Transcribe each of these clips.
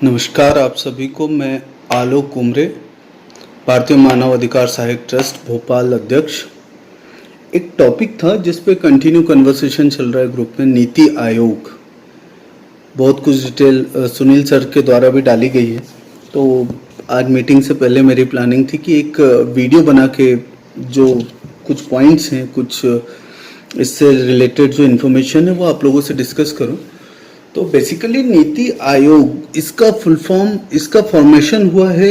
नमस्कार आप सभी को। मैं आलोक कुमरे, भारतीय मानव अधिकार सहायक ट्रस्ट भोपाल अध्यक्ष। एक टॉपिक था जिस पे कंटिन्यू कन्वर्सेशन चल रहा है ग्रुप में, नीति आयोग। बहुत कुछ डिटेल सुनील सर के द्वारा भी डाली गई है। तो आज मीटिंग से पहले मेरी प्लानिंग थी कि एक वीडियो बना के जो कुछ पॉइंट्स हैं, कुछ इससे रिलेटेड जो इन्फॉर्मेशन है वो आप लोगों से डिस्कस करूं। तो बेसिकली नीति आयोग, इसका फुल फॉर्म, इसका फॉर्मेशन हुआ है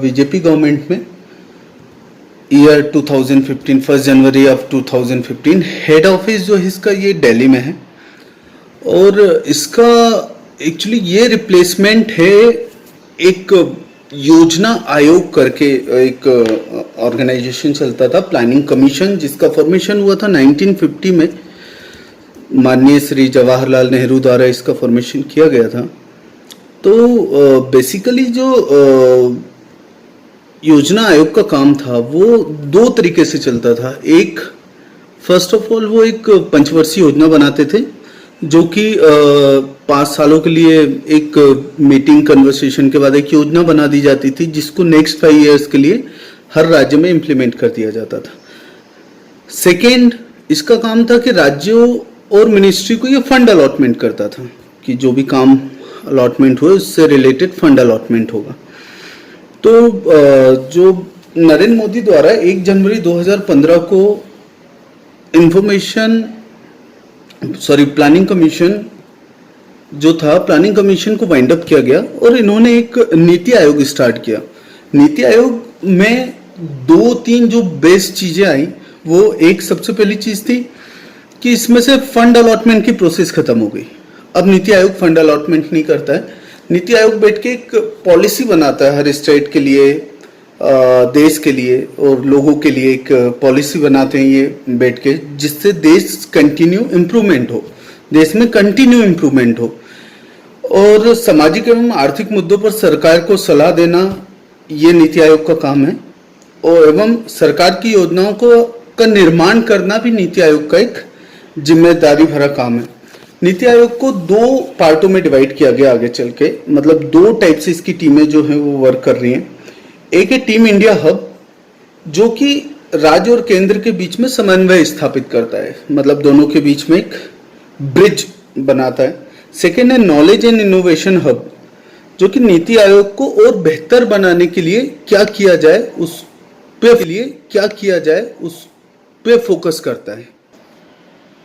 बीजेपी गवर्नमेंट में year 2015, 1 January of 2015। Head office जो है इसका ये दिल्ली में है और इसका एक्चुअली ये रिप्लेसमेंट है एक योजना आयोग करके एक ऑर्गेनाइजेशन चलता था, प्लानिंग कमीशन, जिसका फॉर्मेशन हुआ था 1950 में। माननीय श्री जवाहरलाल नेहरू द्वारा इसका फॉर्मेशन किया गया था। तो बेसिकली जो योजना आयोग का काम था वो दो तरीके से चलता था। एक, फर्स्ट ऑफ ऑल, वो एक पंचवर्षीय योजना बनाते थे जो कि 5 सालों के लिए एक मीटिंग कन्वर्सेशन के बाद एक योजना बना दी जाती थी जिसको नेक्स्ट 5 इयर्स के लिए हर राज्य में इम्प्लीमेंट कर दिया जाता था। सेकेंड, इसका काम था कि राज्यों और मिनिस्ट्री को ये फंड अलॉटमेंट करता था कि जो भी काम अलॉटमेंट हुए उससे रिलेटेड फंड अलॉटमेंट होगा। तो जो नरेंद्र मोदी द्वारा 1 जनवरी 2015 को प्लानिंग कमीशन जो था, प्लानिंग कमीशन को वाइंड अप किया गया और इन्होंने एक नीति आयोग स्टार्ट किया। नीति आयोग में 2-3 जो बेस्ट चीजें आई, वो एक सबसे पहली चीज थी कि इसमें से फंड अलॉटमेंट की प्रोसेस खत्म हो गई। अब नीति आयोग फंड अलॉटमेंट नहीं करता है। नीति आयोग बैठ के एक पॉलिसी बनाता है हर स्टेट के लिए, देश के लिए और लोगों के लिए एक पॉलिसी बनाते हैं ये बैठ के, जिससे देश कंटिन्यू इम्प्रूवमेंट हो, देश में कंटिन्यू इम्प्रूवमेंट हो। और सामाजिक एवं आर्थिक मुद्दों पर सरकार को सलाह देना ये नीति आयोग का काम है, और एवं सरकार की योजनाओं का निर्माण करना भी नीति आयोग का एक जिम्मेदारी भरा काम है। नीति आयोग को 2 पार्टों में डिवाइड किया गया आगे चल के, मतलब 2 टाइप से इसकी टीमें जो हैं वो वर्क कर रही हैं। एक है टीम इंडिया हब, जो कि राज्य और केंद्र के बीच में समन्वय स्थापित करता है, मतलब दोनों के बीच में एक ब्रिज बनाता है। सेकेंड है नॉलेज एंड इनोवेशन हब, जो कि नीति आयोग को और बेहतर बनाने के लिए क्या किया जाए उस पे फोकस करता है।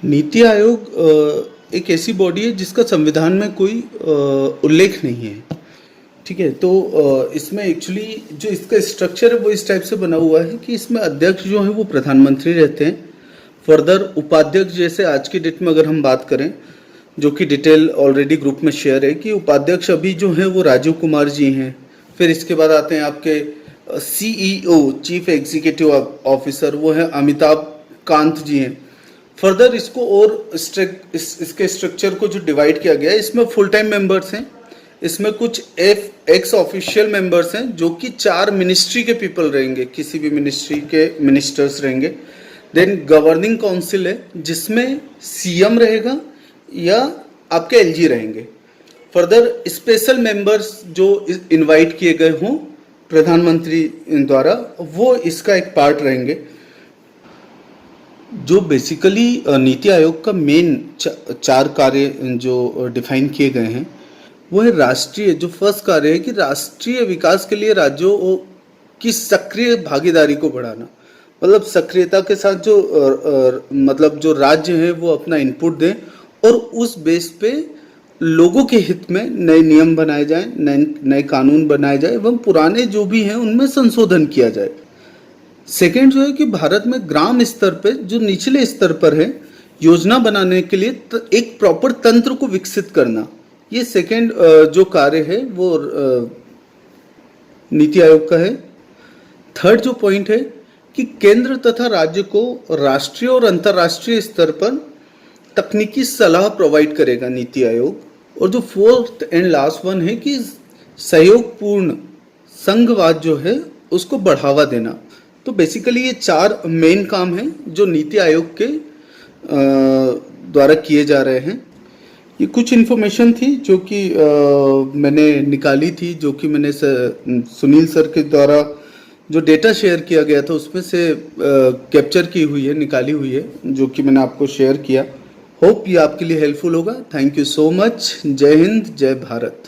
नीति आयोग एक ऐसी बॉडी है जिसका संविधान में कोई उल्लेख नहीं है, ठीक है। तो इसमें एक्चुअली जो इसका स्ट्रक्चर है वो इस टाइप से बना हुआ है कि इसमें अध्यक्ष जो है वो प्रधानमंत्री रहते हैं। फर्दर उपाध्यक्ष, जैसे आज की डेट में अगर हम बात करें, जो कि डिटेल ऑलरेडी ग्रुप में शेयर है, कि उपाध्यक्ष अभी जो है वो राजीव कुमार जी हैं। फिर इसके बाद आते हैं आपके CEO, चीफ एग्जीक्यूटिव ऑफिसर, वो है अमिताभ कांत जी हैं। फर्दर इसको और इसके स्ट्रक्चर को जो डिवाइड किया गया है, इसमें फुल टाइम मेंबर्स हैं, इसमें कुछ एक्स ऑफिशियल मेंबर्स हैं जो कि 4 मिनिस्ट्री के पीपल रहेंगे, किसी भी मिनिस्ट्री के मिनिस्टर्स रहेंगे। देन गवर्निंग काउंसिल है जिसमें CM रहेगा या आपके LG रहेंगे। फर्दर स्पेशल मेंबर्स जो इनवाइट किए गए हों प्रधानमंत्री द्वारा, वो इसका एक पार्ट रहेंगे। जो बेसिकली नीति आयोग का मेन 4 कार्य जो डिफाइन किए गए हैं वो है राष्ट्रीय, जो फर्स्ट कार्य है कि राष्ट्रीय विकास के लिए राज्यों की सक्रिय भागीदारी को बढ़ाना, मतलब सक्रियता के साथ जो राज्य हैं वो अपना इनपुट दें और उस बेस पे लोगों के हित में नए नियम बनाए जाएं, नए कानून बनाए जाए एवं पुराने जो भी हैं उनमें संशोधन किया जाए। सेकेंड जो है कि भारत में ग्राम स्तर पे, जो निचले स्तर पर है, योजना बनाने के लिए एक प्रॉपर तंत्र को विकसित करना, ये सेकेंड जो कार्य है वो नीति आयोग का है। थर्ड जो पॉइंट है कि केंद्र तथा राज्य को राष्ट्रीय और अंतर्राष्ट्रीय स्तर पर तकनीकी सलाह प्रोवाइड करेगा नीति आयोग। और जो फोर्थ एंड लास्ट वन है कि सहयोगपूर्ण संघवाद जो है उसको बढ़ावा देना। तो बेसिकली ये 4 मेन काम हैं जो नीति आयोग के द्वारा किए जा रहे हैं। ये कुछ इन्फॉर्मेशन थी जो कि मैंने निकाली थी, जो कि मैंने सुनील सर के द्वारा जो डेटा शेयर किया गया था उसमें से कैप्चर की हुई है, निकाली हुई है, जो कि मैंने आपको शेयर किया। होप ये आपके लिए हेल्पफुल होगा। Thank you so much. जय हिंद, जय भारत।